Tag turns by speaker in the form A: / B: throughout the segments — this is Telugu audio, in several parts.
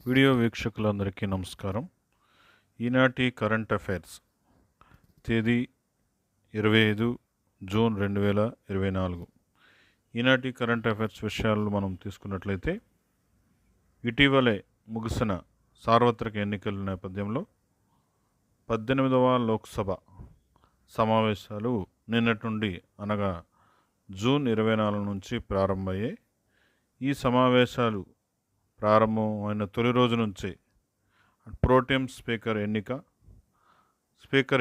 A: వీడియో వీక్షకులందరికీ నమస్కారం. ఈనాటి కరెంట్ అఫైర్స్ తేదీ 25 జూన్ 2024. ఈనాటి కరెంట్ అఫైర్స్ విషయాలు మనం తీసుకున్నట్లయితే, ఇటీవలే ముగిసిన సార్వత్రిక ఎన్నికల నేపథ్యంలో 18వ లోక్సభ సమావేశాలు నిన్నటి నుండి అనగా జూన్ 24 నుంచి ప్రారంభమయ్యాయి. ఈ సమావేశాలు ప్రారంభమైన తొలి రోజు నుంచే ప్రోటెం స్పీకర్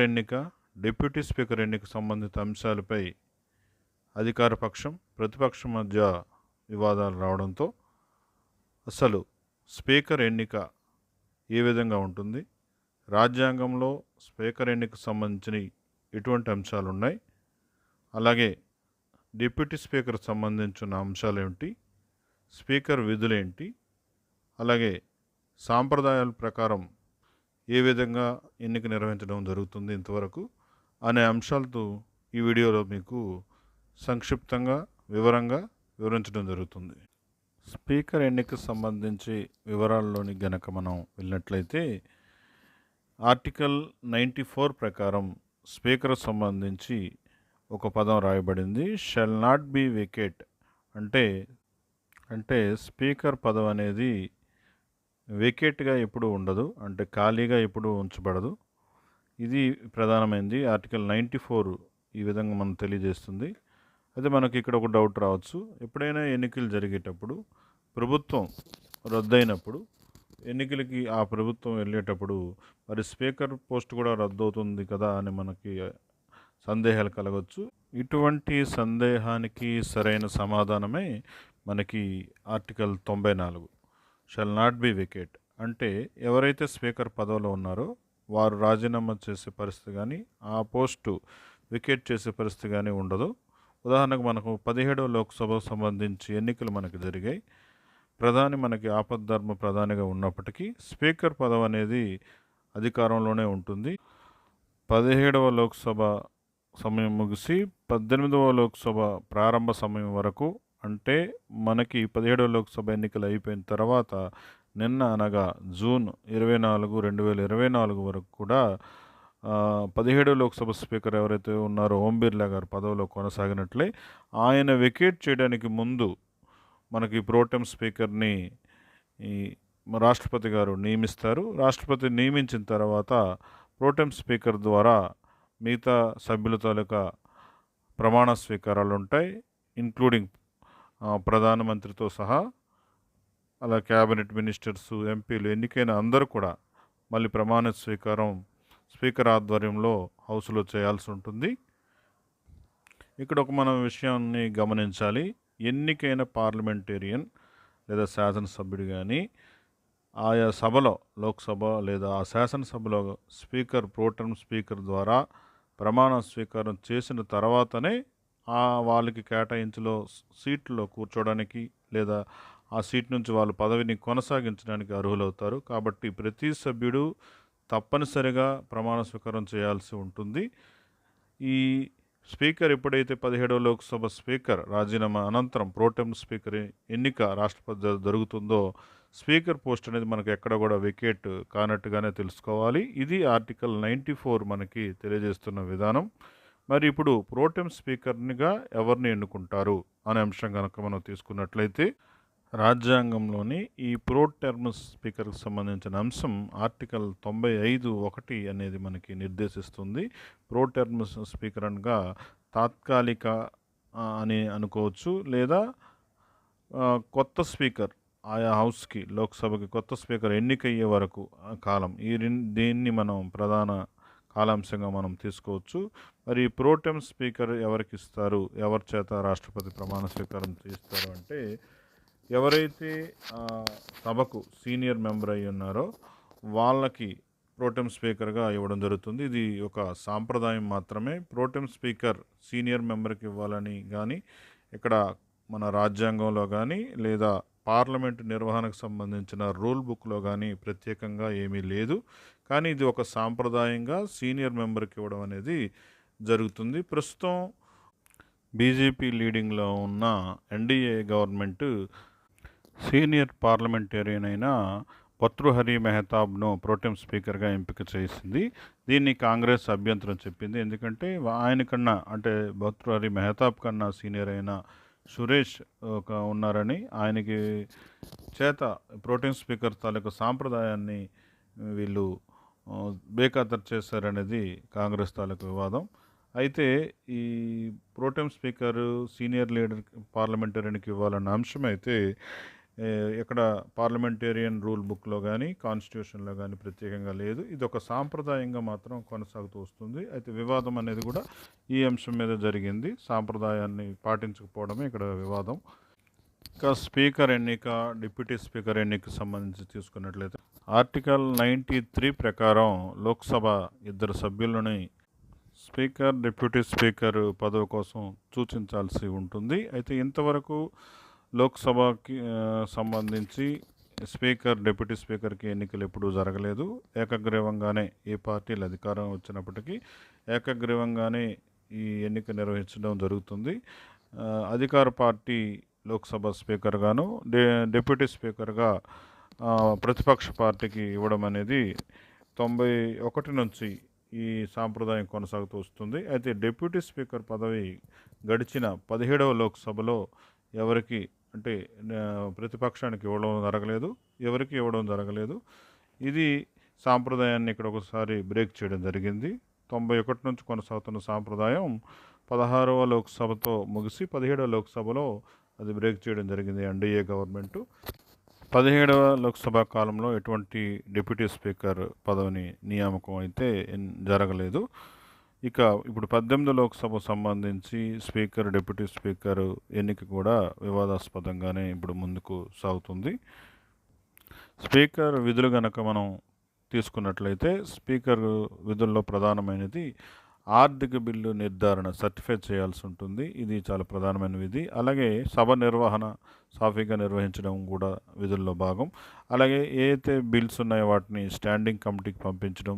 A: ఎన్నిక, డిప్యూటీ స్పీకర్ ఎన్నిక సంబంధిత అంశాలపై అధికార పక్షం, ప్రతిపక్షం మధ్య వివాదాలు రావడంతో అసలు స్పీకర్ ఎన్నిక ఏ విధంగా ఉంటుంది, రాజ్యాంగంలో స్పీకర్ ఎన్నికకు సంబంధించిన ఎటువంటి అంశాలు ఉన్నాయి, అలాగే డిప్యూటీ స్పీకర్ సంబంధించిన అంశాలు ఏమిటి, స్పీకర్ విధులేంటి, అలాగే సాంప్రదాయాల ప్రకారం ఏ విధంగా ఎన్నిక నిర్వహించడం జరుగుతుంది ఇంతవరకు అనే అంశాలతో ఈ వీడియోలో మీకు సంక్షిప్తంగా వివరంగా వివరించడం జరుగుతుంది. స్పీకర్ ఎన్నికకు సంబంధించి వివరాల్లోని గనక మనం వెళ్ళినట్లయితే, ఆర్టికల్ 94 ప్రకారం స్పీకర్ సంబంధించి ఒక పదం రాయబడింది, షల్ నాట్ బి వేకేట్. అంటే స్పీకర్ పదవి అనేది వేకేట్గా ఎప్పుడు ఉండదు, అంటే ఖాళీగా ఎప్పుడు ఉంచబడదు. ఇది ప్రధానమైనది. ఆర్టికల్ 94 ఈ విధంగా మనం తెలియజేస్తుంది. అయితే మనకి ఇక్కడ ఒక డౌట్ రావచ్చు, ఎప్పుడైనా ఎన్నికలు జరిగేటప్పుడు ప్రభుత్వం రద్దయినప్పుడు ఎన్నికలకి ఆ ప్రభుత్వం వెళ్ళేటప్పుడు మరి స్పీకర్ పోస్ట్ కూడా రద్దు అవుతుంది కదా అని మనకి సందేహాలు కలగవచ్చు. ఇటువంటి సందేహానికి సరైన సమాధానమే మనకి article 94 shall not be vacate. అంటే ఎవరైతే స్పీకర్ పదవిలో ఉన్నారో వారు రాజీనామా చేసే పరిస్థితి కానీ, ఆ పోస్టు వికెట్ చేసే పరిస్థితి కానీ ఉండదు. ఉదాహరణకు మనకు 17వ లోక్సభకు సంబంధించి ఎన్నికలు మనకు జరిగాయి. ప్రధాని మనకి ఆపద్ధర్మ ప్రధానిగా ఉన్నప్పటికీ స్పీకర్ పదవి అనేది అధికారంలోనే ఉంటుంది. 17వ లోక్సభ సమయం ముగిసి 18వ లోక్సభ ప్రారంభ సమయం వరకు, అంటే మనకి 17వ లోక్సభ ఎన్నికలు అయిపోయిన తర్వాత నిన్న అనగా జూన్ 24, 2024 వరకు కూడా 17వ లోక్సభ స్పీకర్ ఎవరైతే ఉన్నారో ఓం బిర్లా గారు పదవిలో కొనసాగినట్లే, ఆయన వెకేట్ చేయడానికి ముందు మనకి ప్రోటెం స్పీకర్ని రాష్ట్రపతి గారు నియమిస్తారు. రాష్ట్రపతి నియమించిన తర్వాత ప్రోటెం స్పీకర్ ద్వారా మిగతా సభ్యుల తాలూకా ప్రమాణ స్వీకారాలు ఉంటాయి, ఇంక్లూడింగ్ ప్రధానమంత్రితో సహా, అలా క్యాబినెట్ మినిస్టర్స్, ఎంపీలు, ఎన్నికైన అందరూ కూడా మళ్ళీ ప్రమాణ స్వీకారం స్పీకర్ ఆధ్వర్యంలో హౌస్లో చేయాల్సి ఉంటుంది. ఇక్కడ ఒక మనం విషయాన్ని గమనించాలి, ఎన్నికైన పార్లమెంటేరియన్ లేదా శాసనసభ్యుడు కానీ ఆయా సభలో, లోక్సభ లేదా ఆ శాసనసభలో స్పీకర్, ప్రోటెం స్పీకర్ ద్వారా ప్రమాణ స్వీకారం చేసిన తర్వాతనే వాళ్ళకి కేటాయించిన సీట్లో కూర్చోవడానికి లేదా ఆ సీట్ నుంచి వాళ్ళు పదవిని కొనసాగించడానికి అర్హులవుతారు. కాబట్టి ప్రతి సభ్యుడు తప్పనిసరిగా ప్రమాణ స్వీకారం చేయాల్సి ఉంటుంది. ఈ స్పీకర్ ఎప్పుడైతే 17వ లోక్సభ స్పీకర్ రాజీనామా అనంతరం ప్రోటెం స్పీకర్ ఎన్నిక రాష్ట్రపతి జరుగుతుందో స్పీకర్ పోస్ట్ అనేది మనకు ఎక్కడ కూడా వికెట్ కానట్టుగానే తెలుసుకోవాలి. ఇది ఆర్టికల్ 94 మనకి తెలియజేస్తున్న విధానం. మరి ఇప్పుడు ప్రోటెం స్పీకర్నిగా ఎవరిని ఎన్నుకుంటారు అనే అంశం కనుక మనం తీసుకున్నట్లయితే, రాజ్యాంగంలోని ఈ ప్రోటెం స్పీకర్కి సంబంధించిన అంశం ఆర్టికల్ 95(1) అనేది మనకి నిర్దేశిస్తుంది. ప్రోటెం స్పీకర్ అనగా తాత్కాలిక అని అనుకోవచ్చు, లేదా కొత్త స్పీకర్ ఆయా హౌస్కి, లోక్సభకి కొత్త స్పీకర్ ఎన్నికయ్యే వరకు కాలం, దీన్ని మనం ప్రధాన కాలాంశంగా మనం తీసుకోవచ్చు. మరి ప్రోటెం స్పీకర్ ఎవరికి ఇస్తారు, ఎవరి చేత రాష్ట్రపతి ప్రమాణ స్వీకారం చేస్తారు అంటే, ఎవరైతే సభకు సీనియర్ మెంబర్ అయి ఉన్నారో వాళ్ళకి ప్రోటెం స్పీకర్గా ఇవ్వడం జరుగుతుంది. ఇది ఒక సాంప్రదాయం మాత్రమే. ప్రోటెం స్పీకర్ సీనియర్ మెంబర్కి ఇవ్వాలని కానీ ఇక్కడ మన రాజ్యాంగంలో కానీ లేదా పార్లమెంటు నిర్వహణకు సంబంధించిన రూల్ బుక్లో కానీ ప్రత్యేకంగా ఏమీ లేదు. కానీ ఇది ఒక సాంప్రదాయంగా సీనియర్ మెంబర్కి ఇవ్వడం అనేది జరుగుతుంది. ప్రస్తుతం బీజేపీ లీడింగ్లో ఉన్న ఎన్డీఏ గవర్నమెంట్ సీనియర్ పార్లమెంటేరియన్ అయిన భర్తృహరి మెహతాబ్ను ప్రోటెం స్పీకర్గా ఎంపిక చేసింది. దీన్ని కాంగ్రెస్ అభ్యంతరం చెప్పింది. ఎందుకంటే ఆయన కన్నా అంటే భర్తృహరి మెహతాబ్ కన్నా సీనియర్ అయిన సురేష్ ఉన్నారని ఆయనకి చేత ప్రోటెం స్పీకర్ తాలూకు సాంప్రదాయాన్ని వీళ్ళు బేఖాతరు చేశారనేది కాంగ్రెస్ తాలూకు వివాదం. అయితే ఈ ప్రోటెం స్పీకర్ సీనియర్ లీడర్ పార్లమెంటరీకి ఇవ్వాలన్న అంశం అయితే ఇక్కడ పార్లమెంటేరియన్ రూల్ బుక్లో కానీ కాన్స్టిట్యూషన్లో కానీ ప్రత్యేకంగా లేదు. ఇది ఒక సాంప్రదాయంగా మాత్రం కొనసాగుతూ వస్తుంది. అయితే వివాదం అనేది కూడా ఈ అంశం మీద జరిగింది. సాంప్రదాయాన్ని పాటించకపోవడమే ఇక్కడ వివాదం. ఇంకా స్పీకర్ ఎన్నిక, డిప్యూటీ స్పీకర్ ఎన్నిక సంబంధించి తీసుకున్నట్లయితే ఆర్టికల్ 93 ప్రకారం లోక్సభ 2 సభ్యులని స్పీకర్, డిప్యూటీ స్పీకర్ పదవి కోసం సూచించాల్సి ఉంటుంది. అయితే ఇంతవరకు లోక్సభకి సంబంధించి స్పీకర్, డిప్యూటీ స్పీకర్కి ఎన్నికలు ఎప్పుడూ జరగలేదు. ఏకగ్రీవంగానే ఏ పార్టీలు అధికారం వచ్చినప్పటికీ ఏకగ్రీవంగానే ఈ ఎన్నిక నిర్వహించడం జరుగుతుంది. అధికార పార్టీ లోక్సభ స్పీకర్గాను, డిప్యూటీ స్పీకర్గా ప్రతిపక్ష పార్టీకి ఇవ్వడం అనేది 91 నుంచి ఈ సాంప్రదాయం కొనసాగుతూ వస్తుంది. అయితే డిప్యూటీ స్పీకర్ పదవి గడిచిన 17వ లోక్సభలో ఎవరికి అంటే ప్రతిపక్షానికి ఇవ్వడం జరగలేదు, ఎవరికి ఇవ్వడం జరగలేదు. ఇది సాంప్రదాయాన్ని ఇక్కడ ఒకసారి బ్రేక్ చేయడం జరిగింది. 91 నుంచి కొనసాగుతున్న సాంప్రదాయం 16వ లోక్సభతో ముగిసి 17వ లోక్సభలో అది బ్రేక్ చేయడం జరిగింది ఎన్డీఏ గవర్నమెంటు. 17వ లోక్సభ కాలంలో ఎటువంటి డిప్యూటీ స్పీకర్ పదవిని నియామకం అయితే జరగలేదు. ఇక ఇప్పుడు 18వ లోక్సభ సంబంధించి స్పీకర్, డిప్యూటీ స్పీకర్ ఎన్నిక కూడా వివాదాస్పదంగానే ఇప్పుడు ముందుకు సాగుతుంది. స్పీకర్ విధులు కనుక మనం తీసుకున్నట్లయితే స్పీకర్ విధుల్లో ప్రధానమైనది ఆర్థిక బిల్లు నిర్ధారణ సర్టిఫై చేయాల్సి ఉంటుంది. ఇది చాలా ప్రధానమైన విధి. అలాగే సభ నిర్వహణ సాఫీగా నిర్వహించడం కూడా విధుల్లో భాగం. అలాగే ఏదైతే బిల్స్ ఉన్నాయో వాటిని స్టాండింగ్ కమిటీకి పంపించడం,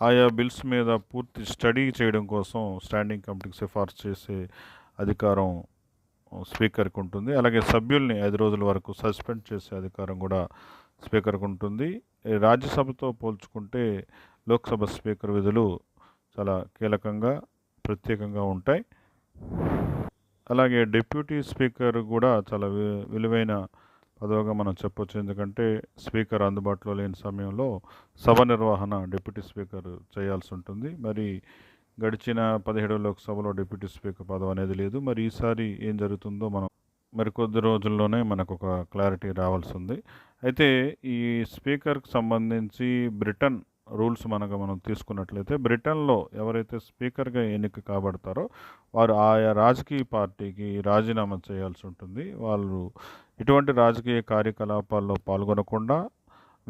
A: ఆయా బిల్స్ మీద పూర్తి స్టడీ చేయడం కోసం స్టాండింగ్ కమిటీకి సిఫార్సు చేసే అధికారం స్పీకర్కి ఉంటుంది. అలాగే సభ్యుల్ని 5 రోజుల వరకు సస్పెండ్ చేసే అధికారం కూడా స్పీకర్కి ఉంటుంది. రాజ్యసభతో పోల్చుకుంటే లోక్సభ స్పీకర్ విధులు చాలా కీలకంగా ప్రత్యేకంగా ఉంటాయి. అలాగే డిప్యూటీ స్పీకర్ కూడా చాలా విలువైన పదవిగా మనం చెప్పొచ్చు. ఎందుకంటే స్పీకర్ అందుబాటులో లేని సమయంలో సభ నిర్వహణ డిప్యూటీ స్పీకర్ చేయాల్సి ఉంటుంది. మరి గడిచిన 17వ లోక్సభలో డిప్యూటీ స్పీకర్ పదవి అనేది లేదు. మరి ఈసారి ఏం జరుగుతుందో మనం మరికొద్ది రోజుల్లోనే మనకు ఒక క్లారిటీ రావాల్సి ఉంది. అయితే ఈ స్పీకర్కి సంబంధించి బ్రిటన్ రూల్స్ మనం తీసుకున్నట్లయితే బ్రిటన్లో ఎవరైతే స్పీకర్గా ఎన్నిక కాబడతారో వారు ఆయా రాజకీయ పార్టీకి రాజీనామా చేయాల్సి ఉంటుంది. వాళ్ళు ఇటువంటి రాజకీయ కార్యకలాపాల్లో పాల్గొనకుండా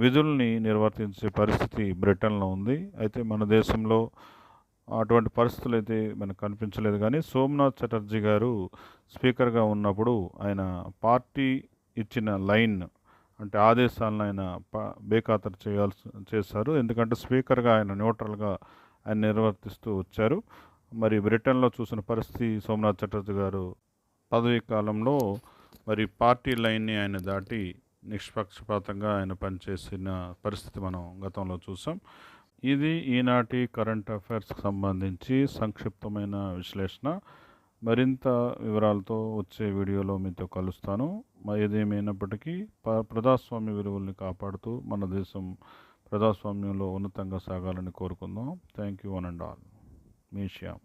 A: విధుల్ని నిర్వర్తించే పరిస్థితి బ్రిటన్లో ఉంది. అయితే మన దేశంలో అటువంటి పరిస్థితులు అయితే మనకు కనిపించలేదు. కానీ సోమనాథ్ చటర్జీ గారు స్పీకర్గా ఉన్నప్పుడు ఆయన పార్టీ ఇచ్చిన లైన్ అంటే ఆదేశాలను ఆయన బేఖాతరు చేశారు. ఎందుకంటే స్పీకర్గా ఆయన న్యూట్రల్గా ఆయన నిర్వర్తిస్తూ వచ్చారు. మరి బ్రిటన్లో చూసిన పరిస్థితి సోమనాథ్ చటర్జీ గారు పదవీ కాలంలో మరి పార్టీ లైన్ని ఆయన దాటి నిష్పక్షపాతంగా ఆయన పనిచేసిన పరిస్థితి మనం గతంలో చూసాం. ఇది ఈనాటి కరెంట్ అఫైర్స్కి సంబంధించి సంక్షిప్తమైన విశ్లేషణ. మరింత వివరాలతో వచ్చే వీడియోలో మీతో కలుస్తాను. ఏదేమైనప్పటికీ ప్రజాస్వామ్య విలువల్ని కాపాడుతూ మన దేశం ప్రజాస్వామ్యంలో ఉన్నతంగా సాగాలని కోరుకుందాం. Thank you one and all. Me Shyam.